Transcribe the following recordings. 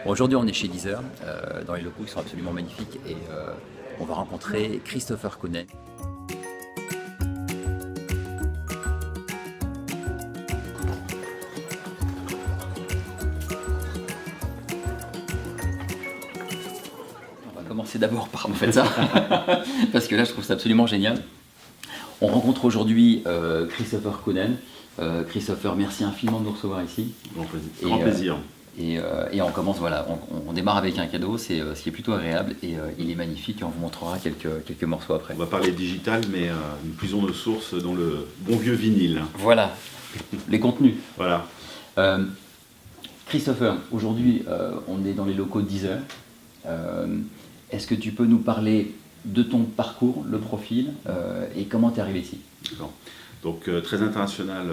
Aujourd'hui, on est chez Deezer, dans les locaux qui sont absolument magnifiques, et on va rencontrer Christopher Kounen. On va commencer d'abord par ça, parce que là, je trouve ça absolument génial. On rencontre aujourd'hui Christopher Kounen. Christopher, merci infiniment de nous recevoir ici. Grand plaisir. Et on commence, voilà, on démarre avec un cadeau, c'est ce qui est plutôt agréable, et il est magnifique, et on vous montrera quelques morceaux après. On va parler digital, mais nous puisons nos sources dans le bon vieux vinyle. Voilà, les contenus. Voilà. Christopher, aujourd'hui, on est dans les locaux de Deezer. Est-ce que tu peux nous parler de ton parcours, le profil, et comment tu es arrivé ici? D'accord. Donc très international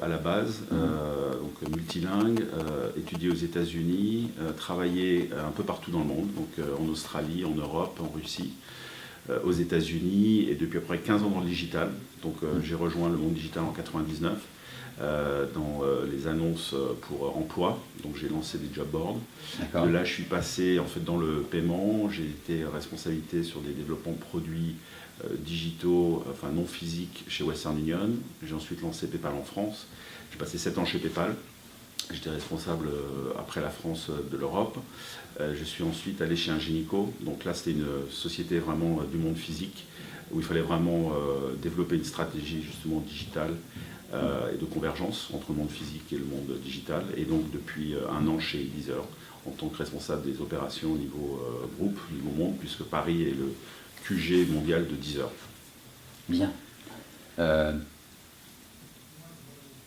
à la base, donc multilingue, étudié aux États-Unis, travaillé un peu partout dans le monde, donc en Australie, en Europe, en Russie, aux États-Unis, et depuis à peu près 15 ans dans le digital. Donc j'ai rejoint le monde digital en 99 dans les annonces pour emploi. Donc j'ai lancé des job boards. De là, je suis passé en fait dans le paiement. J'ai été responsabilité sur des développements de produits digitaux, enfin non physiques, chez Western Union. J'ai ensuite lancé PayPal en France. J'ai passé 7 ans chez PayPal. J'étais responsable après la France de l'Europe. Je suis ensuite allé chez Ingenico. Donc là, c'était une société vraiment du monde physique où il fallait vraiment développer une stratégie justement digitale et de convergence entre le monde physique et le monde digital. Et donc depuis un an chez Deezer, en tant que responsable des opérations au niveau groupe, au niveau monde, puisque Paris est le QG mondial de Deezer. Bien.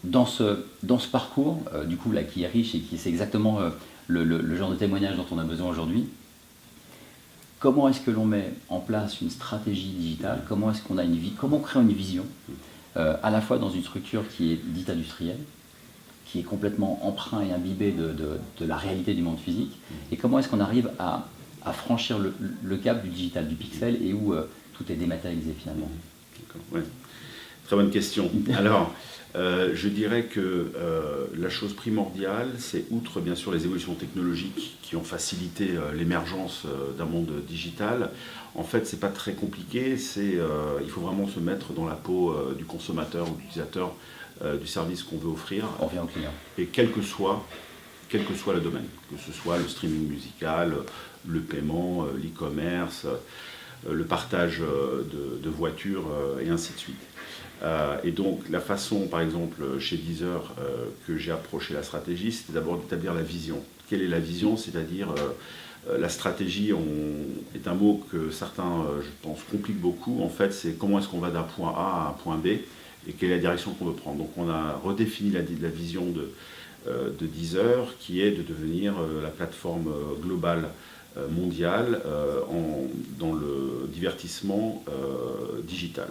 Dans ce parcours, du coup, là, qui est riche et qui c'est exactement le genre de témoignage dont on a besoin aujourd'hui, comment est-ce que l'on met en place une stratégie digitale? Comment est-ce qu'on a comment on crée une vision à la fois dans une structure qui est dite industrielle, qui est complètement emprunt et imbibée de la réalité du monde physique, et comment est-ce qu'on arrive à franchir le cap du digital, du pixel, et où tout est dématérialisé finalement? Ouais. Très bonne question. Alors, je dirais que la chose primordiale, c'est outre bien sûr les évolutions technologiques qui ont facilité l'émergence d'un monde digital, en fait c'est pas très compliqué, il faut vraiment se mettre dans la peau du consommateur ou de l'utilisateur du service qu'on veut offrir. On vient au client. Et quel que soit le domaine, que ce soit le streaming musical, le paiement, l'e-commerce, le partage de voitures et ainsi de suite. Et donc la façon, par exemple, chez Deezer, que j'ai approché la stratégie, c'était d'abord d'établir la vision. Quelle est la vision? C'est-à-dire, la stratégie est un mot que certains, je pense, compliquent beaucoup. En fait, c'est comment est-ce qu'on va d'un point A à un point B et quelle est la direction qu'on veut prendre. Donc on a redéfini la vision de Deezer, qui est de devenir la plateforme globale mondiale dans le divertissement digital.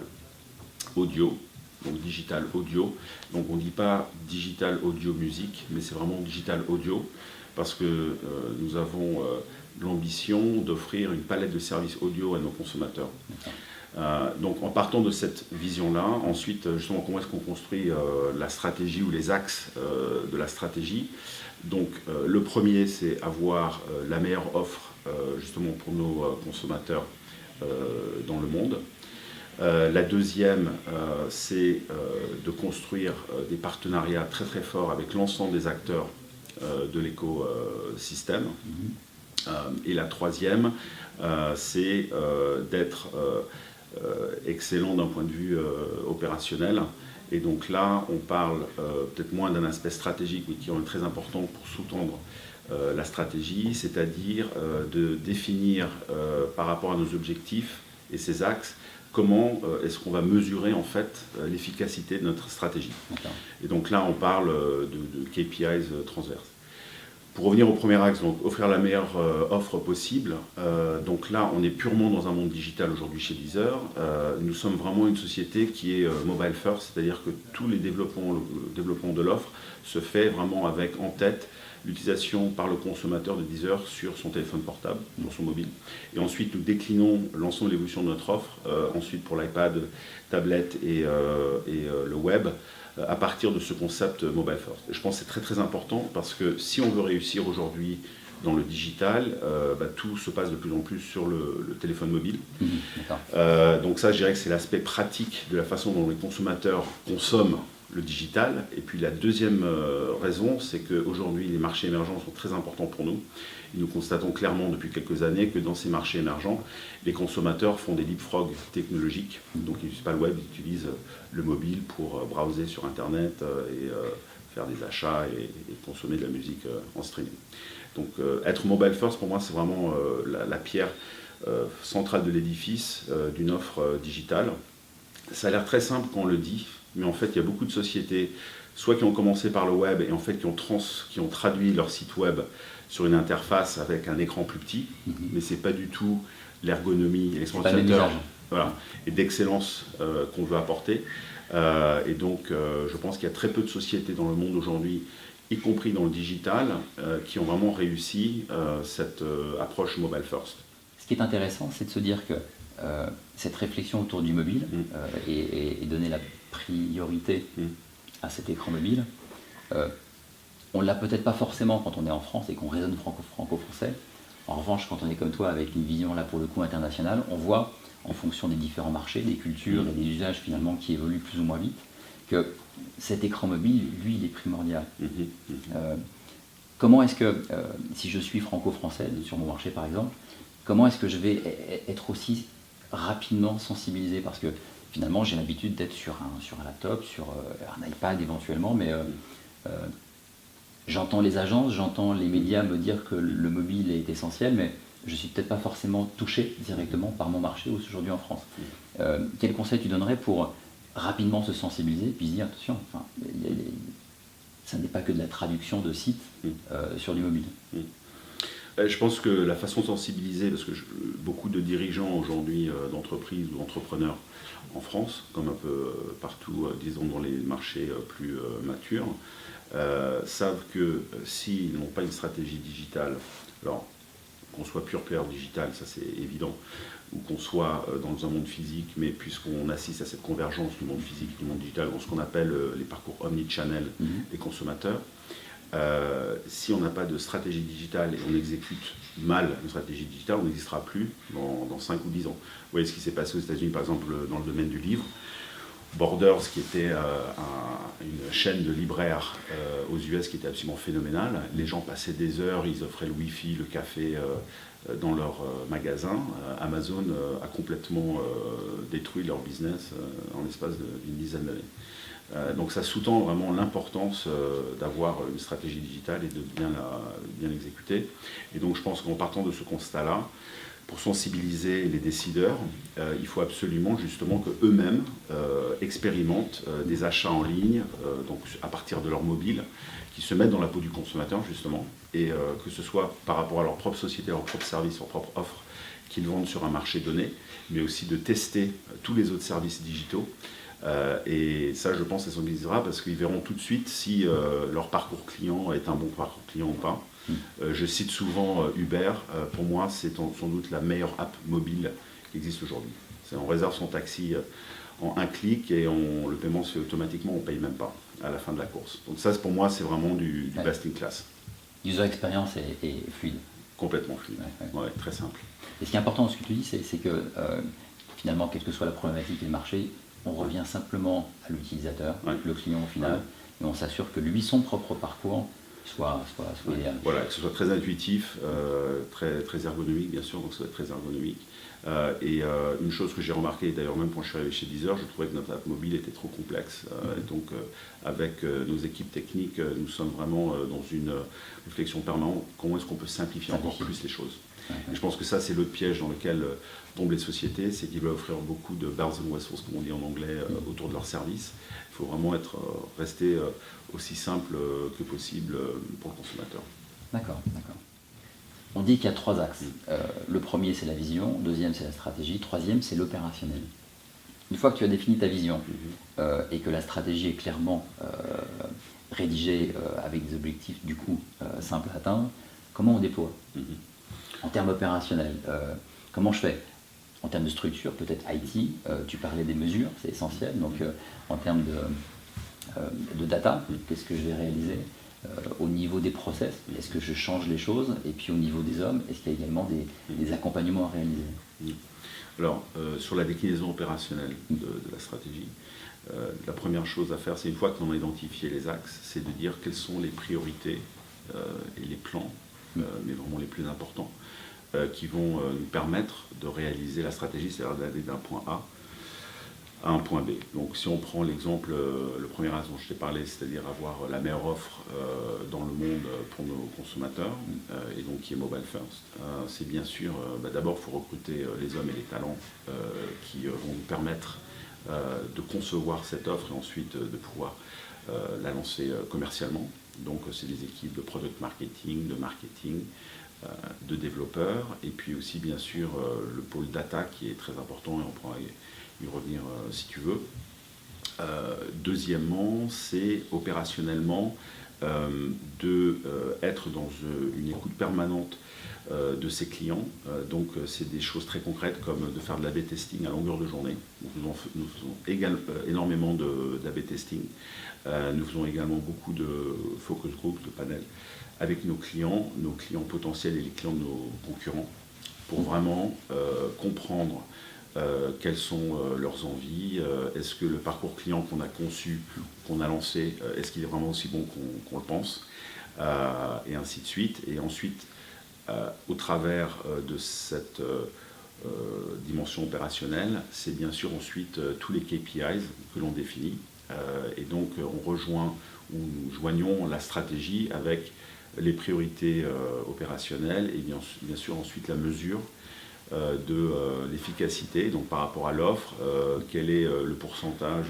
Audio, donc digital audio. Donc on ne dit pas digital audio musique, mais c'est vraiment digital audio, parce que nous avons l'ambition d'offrir une palette de services audio à nos consommateurs. Donc en partant de cette vision-là, ensuite justement comment est-ce qu'on construit la stratégie ou les axes de la stratégie. Donc le premier, c'est avoir la meilleure offre justement pour nos consommateurs dans le monde. La deuxième, c'est de construire des partenariats très très forts avec l'ensemble des acteurs de l'écosystème. Et la troisième, c'est d'être excellent d'un point de vue opérationnel. Et donc là, on parle peut-être moins d'un aspect stratégique, mais qui est très important pour sous-tendre la stratégie, c'est-à-dire de définir par rapport à nos objectifs et ces axes, comment est-ce qu'on va mesurer en fait l'efficacité de notre stratégie. Et donc là, on parle de KPIs transverses. Pour revenir au premier axe, donc offrir la meilleure offre possible. Donc là, on est purement dans un monde digital aujourd'hui chez Deezer. Nous sommes vraiment une société qui est mobile first, c'est-à-dire que tous les développements, le développement de l'offre se fait vraiment avec en tête l'utilisation par le consommateur de Deezer sur son téléphone portable, sur son mobile. Et ensuite, nous déclinons l'ensemble de l'évolution de notre offre, ensuite pour l'iPad, tablette et le web, à partir de ce concept mobile first. Et je pense que c'est très très important parce que si on veut réussir aujourd'hui dans le digital, tout se passe de plus en plus sur le téléphone mobile. Donc ça, je dirais que c'est l'aspect pratique de la façon dont les consommateurs consomment le digital. Et puis la deuxième raison, c'est qu'aujourd'hui, les marchés émergents sont très importants pour nous. Et nous constatons clairement depuis quelques années que dans ces marchés émergents, les consommateurs font des leapfrogs technologiques. Donc ils n'utilisent pas le web, ils utilisent le mobile pour browser sur Internet et faire des achats et consommer de la musique en streaming. Donc être mobile first, pour moi, c'est vraiment la pierre centrale de l'édifice d'une offre digitale. Ça a l'air très simple quand on le dit, mais en fait, il y a beaucoup de sociétés, soit qui ont commencé par le web et en fait qui ont traduit leur site web sur une interface avec un écran plus petit, mais c'est pas du tout l'ergonomie et l'expérience utilisateur et d'excellence qu'on veut apporter. Et donc, je pense qu'il y a très peu de sociétés dans le monde aujourd'hui, y compris dans le digital, qui ont vraiment réussi cette approche mobile first. Ce qui est intéressant, c'est de se dire que cette réflexion autour du mobile et donner la priorité à cet écran mobile, on ne l'a peut-être pas forcément quand on est en France et qu'on raisonne franco-français. En revanche, quand on est comme toi avec une vision là pour le coup internationale, on voit en fonction des différents marchés, des cultures et des usages finalement qui évoluent plus ou moins vite, que cet écran mobile, lui, il est primordial. Comment est-ce que, si je suis franco-français sur mon marché par exemple, comment est-ce que je vais être aussi rapidement sensibilisé? Parce que finalement, j'ai l'habitude d'être sur un laptop, sur un iPad éventuellement, mais j'entends les agences, j'entends les médias me dire que le mobile est essentiel, mais je ne suis peut-être pas forcément touché directement par mon marché aujourd'hui en France. Quel conseil tu donnerais pour rapidement se sensibiliser, puis se dire, attention, ça n'est pas que de la traduction de sites sur du mobile. Je pense que la façon de sensibiliser, parce que beaucoup de dirigeants aujourd'hui d'entreprises ou d'entrepreneurs en France, comme un peu partout, disons dans les marchés plus matures, savent que s'ils n'ont pas une stratégie digitale, alors qu'on soit pure player digital, ça c'est évident, ou qu'on soit dans un monde physique, mais puisqu'on assiste à cette convergence du monde physique et du monde digital, dans ce qu'on appelle les parcours omnichannel des consommateurs, si on n'a pas de stratégie digitale et on exécute mal une stratégie digitale, on n'existera plus dans 5 ou 10 ans. Vous voyez ce qui s'est passé aux États-Unis, par exemple, dans le domaine du livre. Borders, qui était une chaîne de libraires aux US qui était absolument phénoménale. Les gens passaient des heures, ils offraient le Wi-Fi, le café dans leur magasin. Amazon a complètement détruit leur business en l'espace d'une dizaine d'années. Donc ça sous-tend vraiment l'importance d'avoir une stratégie digitale et de bien l'exécuter. Et donc je pense qu'en partant de ce constat-là, pour sensibiliser les décideurs, il faut absolument justement qu'eux-mêmes expérimentent des achats en ligne, donc à partir de leur mobile, qui se mettent dans la peau du consommateur justement, et que ce soit par rapport à leur propre société, leur propre service, leur propre offre qu'ils vendent sur un marché donné, mais aussi de tester tous les autres services digitaux. Et ça, je pense, ça sensibilisera parce qu'ils verront tout de suite si leur parcours client est un bon parcours client ou pas. Je cite souvent Uber. Pour moi, c'est sans doute la meilleure app mobile qui existe aujourd'hui. On réserve son taxi en un clic et le paiement se fait automatiquement, on ne paye même pas à la fin de la course. Donc ça, pour moi, c'est vraiment du best in class. User experience est fluide. Complètement fluide, ouais, très simple. Et ce qui est important dans ce que tu dis, c'est que finalement, quelle que soit la problématique et le marché, on revient simplement à l'utilisateur, le client au final, et on s'assure que lui, son propre parcours, soit idéal. Voilà, que ce soit très intuitif, très ergonomique bien sûr, donc ça doit être très ergonomique. Et une chose que j'ai remarqué, d'ailleurs même quand je suis arrivé chez Deezer, je trouvais que notre app mobile était trop complexe. Donc avec nos équipes techniques, nous sommes vraiment dans une réflexion permanente, comment est-ce qu'on peut simplifier encore plus les choses. Et je pense que ça c'est l'autre piège dans lequel tombent les sociétés, c'est qu'ils veulent offrir beaucoup de bells and whistles, comme on dit en anglais, autour de leur service. Il faut vraiment rester aussi simple que possible pour le consommateur. D'accord. On dit qu'il y a 3 axes. Le premier, c'est la vision. Deuxième, c'est la stratégie. Troisième, c'est l'opérationnel. Une fois que tu as défini ta vision et que la stratégie est clairement rédigée avec des objectifs du coup simples à atteindre, comment on déploie en termes opérationnels? Comment je fais? En termes de structure, peut-être IT, tu parlais des mesures, c'est essentiel. Donc en termes de data, qu'est-ce que je vais réaliser? au niveau des process, est-ce que je change les choses? Et puis au niveau des hommes, est-ce qu'il y a également des accompagnements à réaliser? Alors, sur la déclinaison opérationnelle de la stratégie, la première chose à faire, c'est une fois qu'on a identifié les axes, c'est de dire quelles sont les priorités et les plans, mais vraiment les plus importants, qui vont nous permettre de réaliser la stratégie, c'est-à-dire d'aller d'un point A à un point B. Donc si on prend l'exemple, le premier axe dont je t'ai parlé, c'est-à-dire avoir la meilleure offre dans le monde pour nos consommateurs, et donc qui est Mobile First, c'est bien sûr, d'abord il faut recruter les hommes et les talents qui vont nous permettre de concevoir cette offre et ensuite de pouvoir la lancer commercialement. Donc c'est des équipes de product marketing, de développeurs, et puis aussi bien sûr le pôle data qui est très important, et on pourra y revenir si tu veux. Deuxièmement, c'est opérationnellement d'être dans une écoute permanente de ses clients. Donc c'est des choses très concrètes comme de faire de l'A/B testing à longueur de journée. Nous faisons énormément d'A/B testing. Nous faisons également beaucoup de focus group, de panels, avec nos clients potentiels et les clients de nos concurrents, pour vraiment comprendre quelles sont leurs envies, est-ce que le parcours client qu'on a conçu, qu'on a lancé, est-ce qu'il est vraiment aussi bon qu'on le pense, et ainsi de suite. Et ensuite, au travers de cette dimension opérationnelle, c'est bien sûr ensuite tous les KPIs que l'on définit, et donc on rejoint ou nous joignons la stratégie avec les priorités opérationnelles et bien sûr ensuite la mesure de l'efficacité, donc par rapport à l'offre, quel est le pourcentage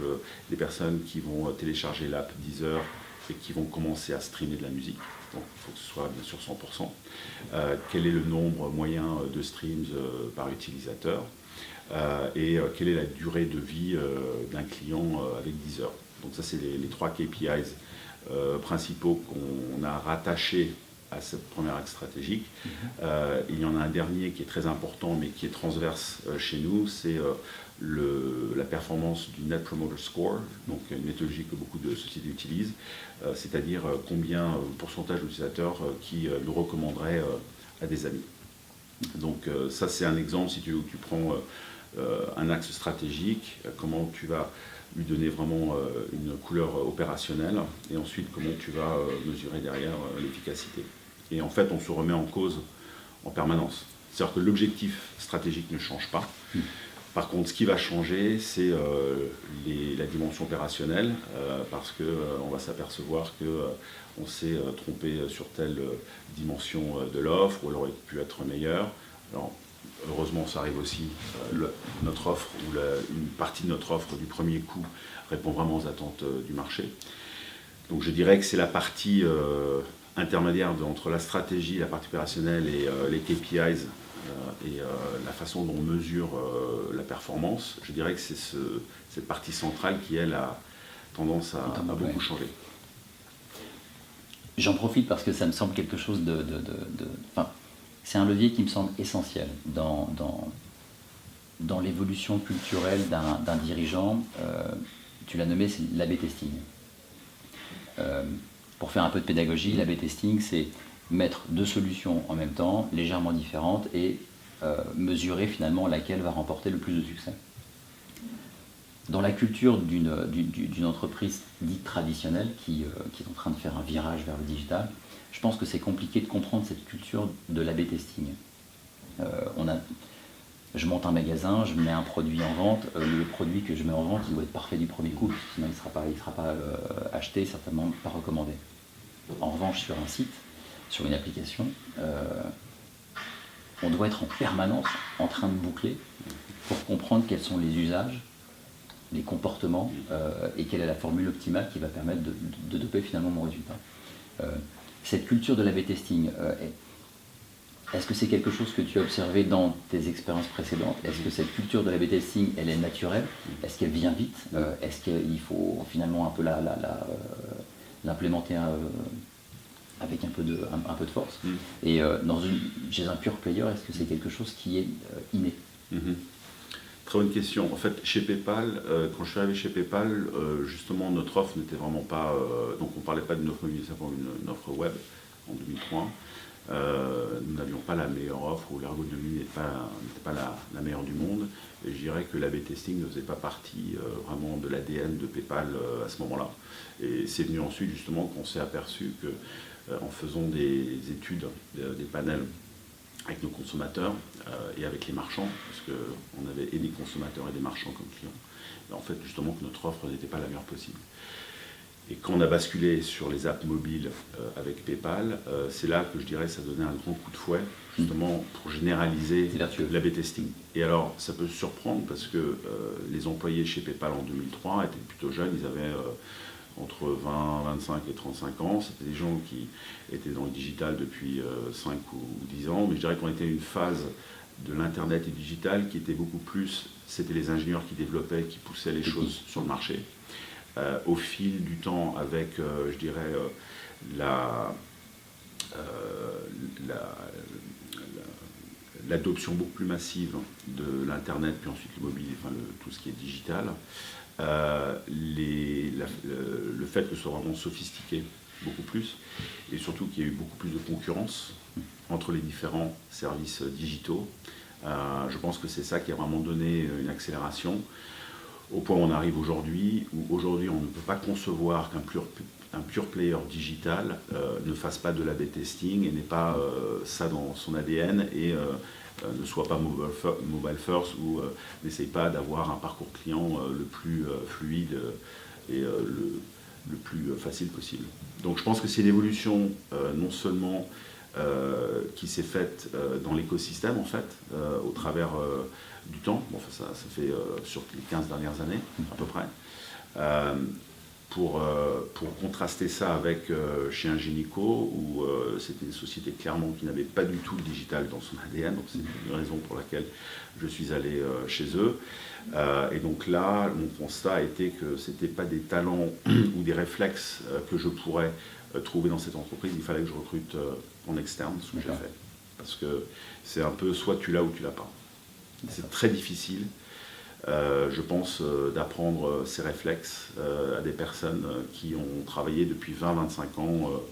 des personnes qui vont télécharger l'app Deezer et qui vont commencer à streamer de la musique. Donc il faut que ce soit bien sûr 100%. Quel est le nombre moyen de streams par utilisateur, et quelle est la durée de vie d'un client avec Deezer. Donc ça c'est les trois KPIs principaux qu'on a rattachés à cette première axe stratégique. Il y en a un dernier qui est très important mais qui est transverse chez nous, c'est la performance du Net Promoter Score, donc une méthodologie que beaucoup de sociétés utilisent, c'est-à-dire combien pourcentage d'utilisateurs qui nous recommanderaient à des amis. Donc ça c'est un exemple, si tu veux, où tu prends un axe stratégique, comment tu vas lui donner vraiment une couleur opérationnelle, et ensuite comment tu vas mesurer derrière l'efficacité. Et en fait, on se remet en cause en permanence. C'est-à-dire que l'objectif stratégique ne change pas. Par contre, ce qui va changer, c'est la dimension opérationnelle, parce qu'on va s'apercevoir qu'on s'est trompé sur telle dimension de l'offre, ou elle aurait pu être meilleure. Alors, heureusement, ça arrive aussi, notre offre, ou une partie de notre offre du premier coup répond vraiment aux attentes du marché. Donc je dirais que c'est la partie intermédiaire entre la stratégie, la partie opérationnelle et les KPIs, et la façon dont on mesure la performance. Je dirais que c'est cette partie centrale qui, elle, a tendance à beaucoup changer. J'en profite parce que ça me semble quelque chose enfin, c'est un levier qui me semble essentiel dans l'évolution culturelle d'un dirigeant. Tu l'as nommé, c'est l'A/B testing. Pour faire un peu de pédagogie, l'A/B testing, c'est mettre deux solutions en même temps, légèrement différentes, et mesurer finalement laquelle va remporter le plus de succès. Dans la culture d'une entreprise dite traditionnelle qui est en train de faire un virage vers le digital, je pense que c'est compliqué de comprendre cette culture de l'A/B testing. Je monte un magasin, je mets un produit en vente, le produit que je mets en vente, il doit être parfait du premier coup, sinon il ne sera pas acheté, certainement pas recommandé. En revanche, sur un site, sur une application, on doit être en permanence en train de boucler pour comprendre quels sont les usages, les comportements, et quelle est la formule optimale qui va permettre de doper finalement mon résultat. Cette culture de l'A/B testing, est-ce que c'est quelque chose que tu as observé dans tes expériences précédentes? Est-ce que cette culture de l'A/B testing, elle est naturelle? Est-ce qu'elle vient vite? Est-ce qu'il faut finalement un peu l'implémenter avec un peu de force? Et chez un pure player, est-ce que c'est quelque chose qui est inné? très bonne question. En fait, chez PayPal, quand je suis arrivé chez PayPal, justement, notre offre n'était vraiment pas... donc, on ne parlait pas d'une offre mobile, c'est une offre web en 2003. Nous n'avions pas la meilleure offre, ou l'ergonomie n'était pas la meilleure du monde. Et je dirais que l'A/B testing ne faisait pas partie vraiment de l'ADN de PayPal à ce moment-là. Et c'est venu ensuite, justement, qu'on s'est aperçu que en faisant des études, des panels avec nos consommateurs et avec les marchands, parce qu'on avait et des consommateurs et des marchands comme clients, en fait, justement, que notre offre n'était pas la meilleure possible. Et quand on a basculé sur les apps mobiles avec PayPal, c'est là que je dirais ça donnait un grand coup de fouet, justement pour généraliser l'A/B testing. Et alors, ça peut surprendre parce que les employés chez PayPal en 2003 étaient plutôt jeunes, ils avaient entre 20, 25 et 35 ans. C'était des gens qui étaient dans le digital depuis 5 ou 10 ans, mais je dirais qu'on était à une phase de l'Internet et du digital qui était beaucoup plus, c'était les ingénieurs qui développaient, qui poussaient les choses sur le marché. Au fil du temps, avec, je dirais, l'adoption beaucoup plus massive de l'Internet, puis ensuite le mobile, enfin tout ce qui est digital, le fait que ce soit vraiment sophistiqué beaucoup plus, et surtout qu'il y ait eu beaucoup plus de concurrence entre les différents services digitaux, je pense que c'est ça qui a vraiment donné une accélération au point où on arrive aujourd'hui, où aujourd'hui on ne peut pas concevoir qu'un pure player digital ne fasse pas de l'A/B testing et n'ait pas ça dans son ADN et ne soit pas mobile first ou n'essaye pas d'avoir un parcours client le plus fluide et le plus facile possible. Donc je pense que c'est une évolution non seulement qui s'est faite dans l'écosystème en fait, au travers du temps, bon, ça fait sur les 15 dernières années à peu près, pour contraster ça avec chez Ingenico, où c'était une société clairement qui n'avait pas du tout le digital dans son ADN, donc c'est une raison pour laquelle je suis allé chez eux. Et donc là, mon constat a été que ce n'était pas des talents ou des réflexes que je pourrais trouver dans cette entreprise, il fallait que je recrute en externe, ce que j'ai fait. Parce que c'est un peu soit tu l'as ou tu l'as pas. C'est très difficile, je pense, d'apprendre ces réflexes à des personnes qui ont travaillé depuis 20-25 ans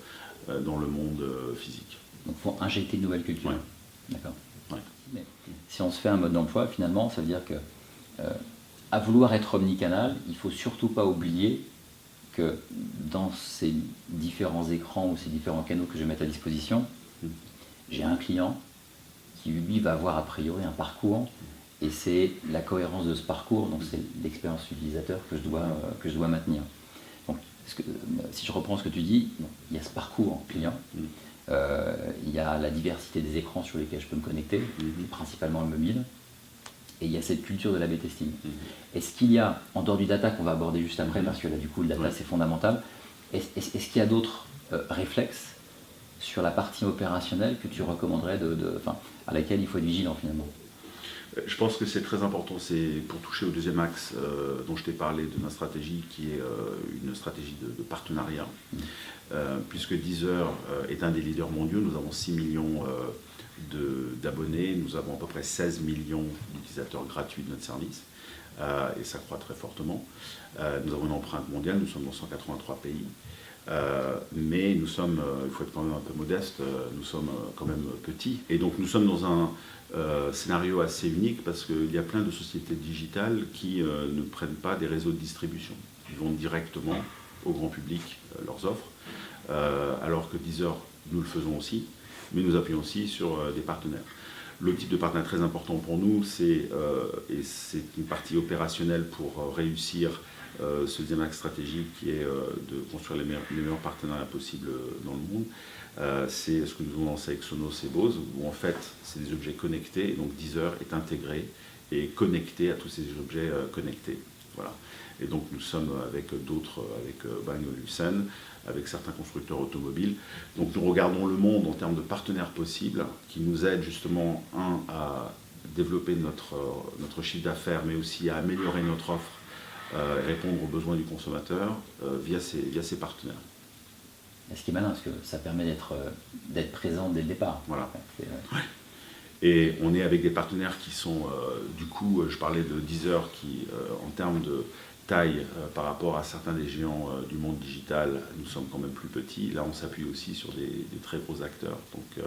dans le monde physique. Donc il faut injecter une nouvelle culture. Ouais. D'accord. Ouais. Mais si on se fait un mode d'emploi, finalement, ça veut dire que à vouloir être omnicanal, il ne faut surtout pas oublier que dans ces différents écrans ou ces différents canaux que je vais mettre à disposition, j'ai un client qui lui va avoir a priori un parcours et c'est la cohérence de ce parcours, donc c'est l'expérience utilisateur que je dois maintenir. Donc si je reprends ce que tu dis, bon, il y a ce parcours client, il y a la diversité des écrans sur lesquels je peux me connecter, principalement le mobile, et il y a cette culture de l'A/B testing. Est-ce qu'il y a, en dehors du data qu'on va aborder juste après, parce que là du coup le data c'est fondamental, est-ce qu'il y a d'autres réflexes sur la partie opérationnelle que tu recommanderais, à laquelle il faut être vigilant finalement? Je pense que c'est très important, c'est pour toucher au deuxième axe dont je t'ai parlé de ma stratégie, qui est une stratégie de partenariat. Puisque Deezer est un des leaders mondiaux, nous avons 6 millions d'abonnés, nous avons à peu près 16 millions d'utilisateurs gratuits de notre service, et ça croît très fortement. Nous avons une empreinte mondiale, nous sommes dans 183 pays. Mais nous sommes, il faut être quand même un peu modeste, nous sommes quand même petits. Et donc nous sommes dans un scénario assez unique parce qu'il y a plein de sociétés digitales qui ne prennent pas des réseaux de distribution. Ils vont directement au grand public leurs offres, alors que Deezer, nous le faisons aussi, mais nous appuyons aussi sur des partenaires. Le type de partenaire très important pour nous, et c'est une partie opérationnelle pour réussir ce deuxième axe stratégique qui est de construire les meilleurs partenariats possibles dans le monde. C'est ce que nous avons lancé avec Sonos et Bose, où en fait c'est des objets connectés, et donc Deezer est intégré et connecté à tous ces objets connectés. Voilà. Et donc nous sommes avec d'autres, avec Bang & Olufsen, avec certains constructeurs automobiles. Donc nous regardons le monde en termes de partenaires possibles qui nous aident justement, à développer notre chiffre d'affaires, mais aussi à améliorer notre offre, répondre aux besoins du consommateur via ces partenaires. Ce qui est malin, parce que ça permet d'être présent dès le départ. Voilà. Ouais. Et on est avec des partenaires qui sont, du coup, je parlais de Deezer, qui, en termes de taille, par rapport à certains des géants du monde digital, nous sommes quand même plus petits. Là, on s'appuie aussi sur des très gros acteurs. Donc,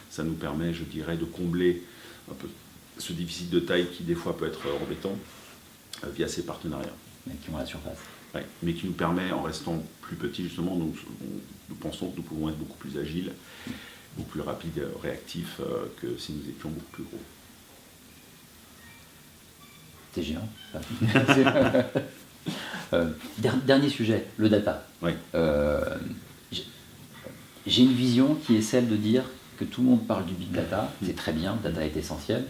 ça nous permet, je dirais, de combler un peu ce déficit de taille qui, des fois, peut être embêtant via ces partenariats. Mais qui ont la surface. Ouais, mais qui nous permet, en restant plus petits, justement, nous pensons que nous pouvons être beaucoup plus agiles, beaucoup plus rapides, réactifs que si nous étions beaucoup plus gros. C'est géant. Dernier sujet, le data. Oui. J'ai une vision qui est celle de dire que tout le monde parle du big data, c'est très bien, le data est essentiel,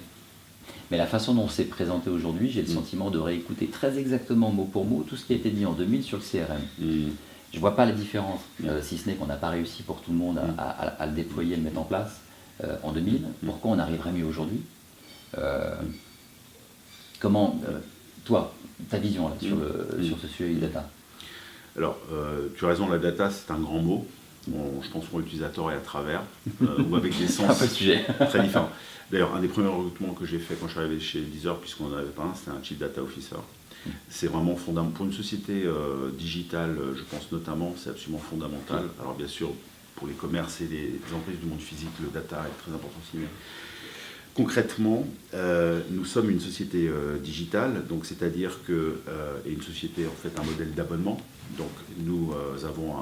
mais la façon dont c'est présenté aujourd'hui, j'ai le sentiment de réécouter très exactement mot pour mot tout ce qui a été dit en 2000 sur le CRM. Je ne vois pas la différence, si ce n'est qu'on n'a pas réussi pour tout le monde à le déployer, à le mettre en place en 2000. Pourquoi on arriverait mieux aujourd'hui? Comment, toi, ta vision là, sur ce sujet du data? Alors, tu as raison, la data, c'est un grand mot. Bon, je pense qu'on l'utilise à tort et à travers, ou avec des sens un peu de sujet. très différents. D'ailleurs, un des premiers recrutements que j'ai fait quand je suis arrivé chez Deezer, puisqu'on n'en avait pas un, c'était un Chief Data Officer. C'est vraiment fondamental. Pour une société digitale, je pense notamment, c'est absolument fondamental. Alors bien sûr, pour les commerces et les entreprises du monde physique, le data est très important aussi. Mais concrètement, nous sommes une société digitale, donc c'est-à-dire que, et une société, en fait, un modèle d'abonnement. Donc nous avons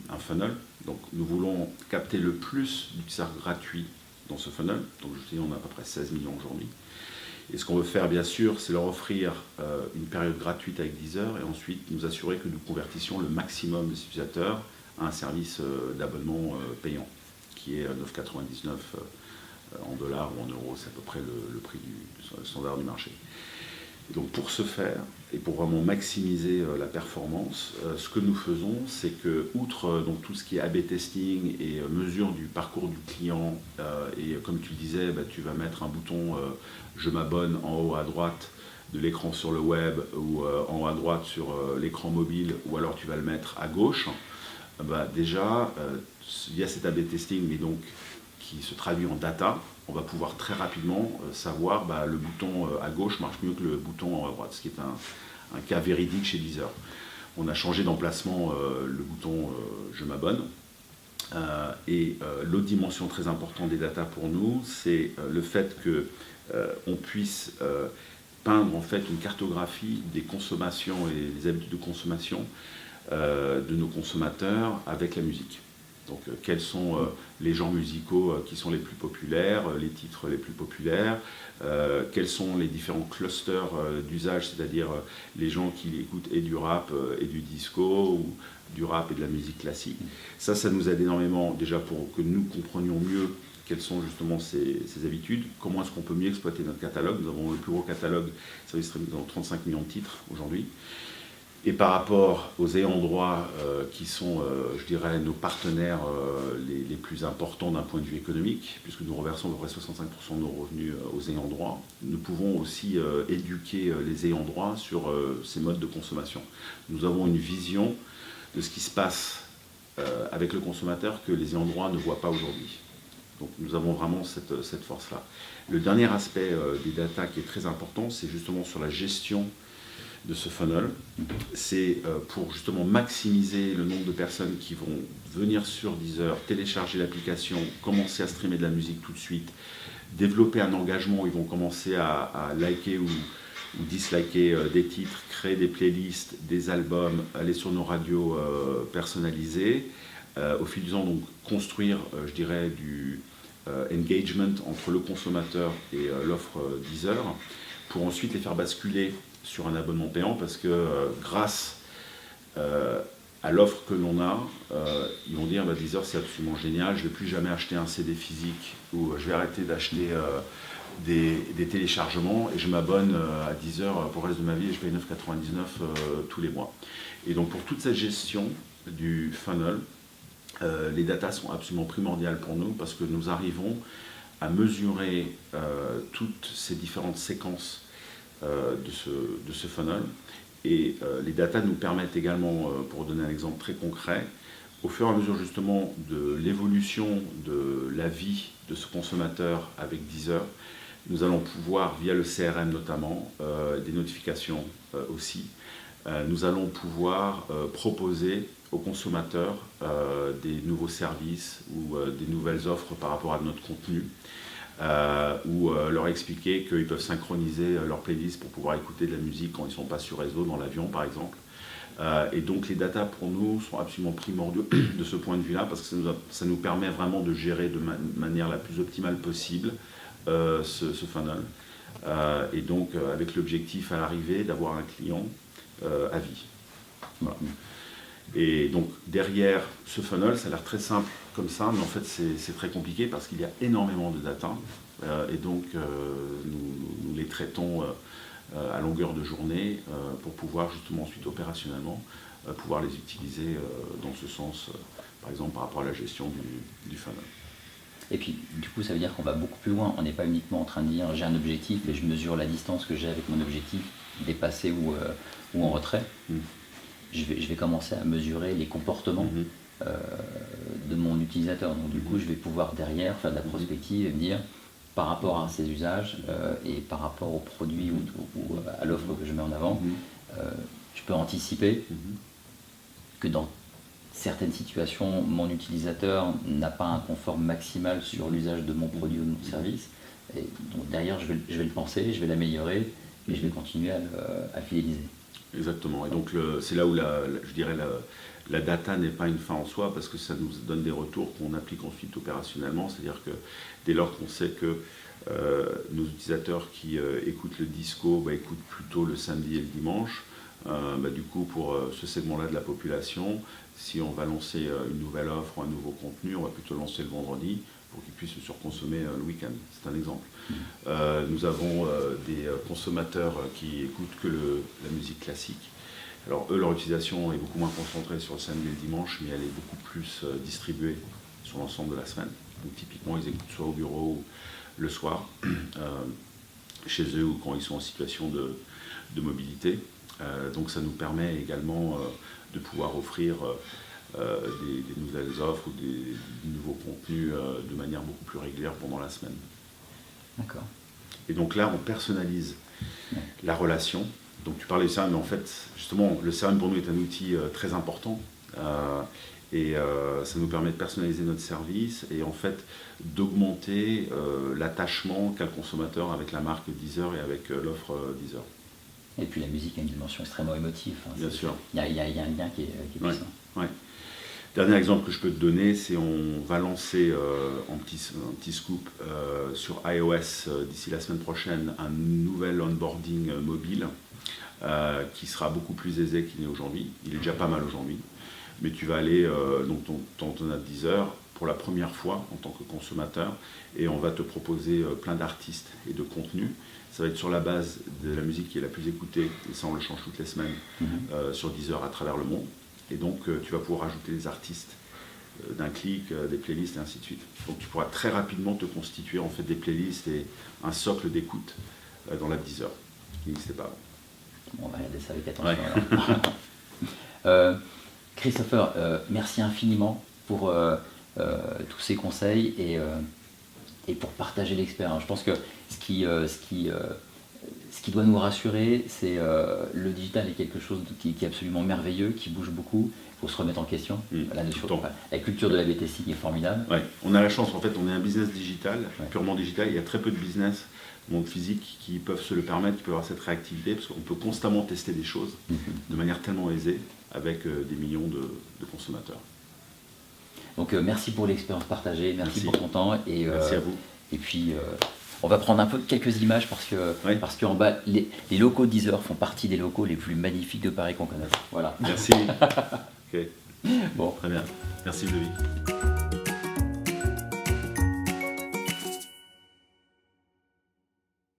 un funnel, donc nous voulons capter le plus d'utilisateurs gratuits dans ce funnel. Donc je dis, on a à peu près 16 millions aujourd'hui. Et ce qu'on veut faire, bien sûr, c'est leur offrir une période gratuite avec Deezer et ensuite nous assurer que nous convertissions le maximum des utilisateurs à un service d'abonnement payant, qui est 9,99 en dollars ou en euros, c'est à peu près le prix du standard du marché. Et donc pour ce faire, et pour vraiment maximiser la performance, ce que nous faisons, c'est que, outre donc, tout ce qui est A/B testing et mesure du parcours du client, et comme tu le disais, tu vas mettre un bouton je m'abonne en haut à droite de l'écran sur le web ou en haut à droite sur l'écran mobile, ou alors tu vas le mettre à gauche, déjà, il y a cet A/B testing, mais donc qui se traduit en data. On va pouvoir très rapidement savoir le bouton à gauche marche mieux que le bouton en haut à droite, ce qui est un cas véridique chez Deezer. On a changé d'emplacement le bouton je m'abonne. Et l'autre dimension très importante des data pour nous, c'est le fait qu'on puisse peindre en fait une cartographie des consommations et des habitudes de consommation de nos consommateurs avec la musique. Donc, quels sont les genres musicaux qui sont les plus populaires, les titres les plus populaires, quels sont les différents clusters d'usage, c'est-à-dire les gens qui écoutent et du rap et du disco, ou du rap et de la musique classique. Ça nous aide énormément déjà pour que nous comprenions mieux quelles sont justement ces habitudes, comment est-ce qu'on peut mieux exploiter notre catalogue. Nous avons le plus gros catalogue, service streaming, dans 35 millions de titres aujourd'hui. Et par rapport aux ayants droit qui sont, je dirais, nos partenaires les plus importants d'un point de vue économique, puisque nous reversons à peu près 65% de nos revenus aux ayants droit, nous pouvons aussi éduquer les ayants droit sur ces modes de consommation. Nous avons une vision de ce qui se passe avec le consommateur que les ayants droit ne voient pas aujourd'hui. Donc nous avons vraiment cette force-là. Le dernier aspect des data qui est très important, c'est justement sur la gestion de ce funnel. C'est pour justement maximiser le nombre de personnes qui vont venir sur Deezer, télécharger l'application, commencer à streamer de la musique tout de suite, développer un engagement où ils vont commencer à liker ou disliker des titres, créer des playlists, des albums, aller sur nos radios personnalisées, au fil du temps donc construire, je dirais, du engagement entre le consommateur et l'offre Deezer, pour ensuite les faire basculer sur un abonnement payant, parce que grâce à l'offre que l'on a, ils vont dire Deezer c'est absolument génial, je ne vais plus jamais acheter un CD physique, ou je vais arrêter d'acheter des téléchargements et je m'abonne à Deezer pour le reste de ma vie et je paye 9,99 tous les mois. Et donc pour toute cette gestion du funnel, les datas sont absolument primordiales pour nous, parce que nous arrivons à mesurer toutes ces différentes séquences de ce funnel, et les datas nous permettent également, pour donner un exemple très concret, au fur et à mesure justement de l'évolution de la vie de ce consommateur avec Deezer, nous allons pouvoir, via le CRM notamment, des notifications aussi, nous allons pouvoir proposer aux consommateurs des nouveaux services ou des nouvelles offres par rapport à notre contenu, ou leur expliquer qu'ils peuvent synchroniser leur playlist pour pouvoir écouter de la musique quand ils ne sont pas sur réseau, dans l'avion par exemple. Et donc les datas pour nous sont absolument primordiaux de ce point de vue-là, parce que ça nous permet vraiment de gérer de manière la plus optimale possible ce funnel. Et donc avec l'objectif à l'arrivée d'avoir un client à vie. Voilà. Et donc derrière ce funnel, ça a l'air très simple comme ça, mais en fait c'est très compliqué parce qu'il y a énormément de data. Et donc nous les traitons à longueur de journée pour pouvoir justement ensuite opérationnellement pouvoir les utiliser dans ce sens, par exemple par rapport à la gestion du funnel. Et puis du coup ça veut dire qu'on va beaucoup plus loin, on n'est pas uniquement en train de dire j'ai un objectif et je mesure la distance que j'ai avec mon objectif, dépassé ou en retrait. Je vais commencer à mesurer les comportements de mon utilisateur. Donc du coup je vais pouvoir derrière faire de la prospective et me dire par rapport à ses usages et par rapport au produit ou à l'offre que je mets en avant, je peux anticiper que dans certaines situations, mon utilisateur n'a pas un confort maximal sur l'usage de mon produit ou de mon service. Et donc derrière, je vais le penser, je vais l'améliorer et je vais continuer à fidéliser. Exactement. Et donc c'est là où je dirais la data n'est pas une fin en soi, parce que ça nous donne des retours qu'on applique ensuite opérationnellement. C'est-à-dire que dès lors qu'on sait que nos utilisateurs qui écoutent le disco écoutent plutôt le samedi et le dimanche, du coup pour ce segment-là de la population, si on va lancer une nouvelle offre ou un nouveau contenu, on va plutôt lancer le vendredi pour qu'ils puissent surconsommer le week-end. C'est un exemple. Nous avons des consommateurs qui écoutent que la musique classique. Alors eux, leur utilisation est beaucoup moins concentrée sur le samedi et le dimanche, mais elle est beaucoup plus distribuée sur l'ensemble de la semaine. Donc typiquement, ils écoutent soit au bureau ou le soir, chez eux ou quand ils sont en situation de mobilité. Donc ça nous permet également de pouvoir offrir des nouvelles offres ou des nouveaux contenus de manière beaucoup plus régulière pendant la semaine. D'accord. Et donc là, on personnalise la relation. Donc tu parlais du CRM, mais en fait, justement, le CRM pour nous est un outil très important. Et ça nous permet de personnaliser notre service et en fait d'augmenter l'attachement qu'a le consommateur avec la marque Deezer et avec l'offre Deezer. Et puis la musique a une dimension extrêmement émotive. Bien sûr. Il y a un lien qui est puissant. Ouais. Dernier exemple que je peux te donner, c'est on va lancer un petit scoop sur iOS d'ici la semaine prochaine un nouvel onboarding mobile qui sera beaucoup plus aisé qu'il n'est aujourd'hui. Il est déjà pas mal aujourd'hui. Mais tu vas aller dans ton app Deezer pour la première fois en tant que consommateur et on va te proposer plein d'artistes et de contenus. Ça va être sur la base de la musique qui est la plus écoutée, et ça on le change toutes les semaines sur Deezer à travers le monde. Et donc tu vas pouvoir ajouter des artistes d'un clic, des playlists et ainsi de suite. Donc tu pourras très rapidement te constituer en fait des playlists et un socle d'écoute dans l'app Deezer, qui n'existait pas avant. On va regarder ça avec attention. Ouais. Christopher, merci infiniment pour tous ces conseils et pour partager l'expérience. Je pense que ce qui doit nous rassurer, c'est le digital est quelque chose qui est absolument merveilleux, qui bouge beaucoup. Il faut se remettre en question. La culture de la BTC est formidable. Ouais. On a la chance, en fait, on est un business digital, purement digital. Il y a très peu de business monde physique qui peuvent se le permettre, qui peuvent avoir cette réactivité, parce qu'on peut constamment tester des choses de manière tellement aisée avec des millions de consommateurs. Donc merci pour l'expérience partagée, merci pour ton temps. Merci à vous. Et puis on va prendre quelques images parce qu'en bas, les locaux Deezer font partie des locaux les plus magnifiques de Paris qu'on connaisse. Voilà. Merci. Okay. Bon. Très bien. Merci Ludovic.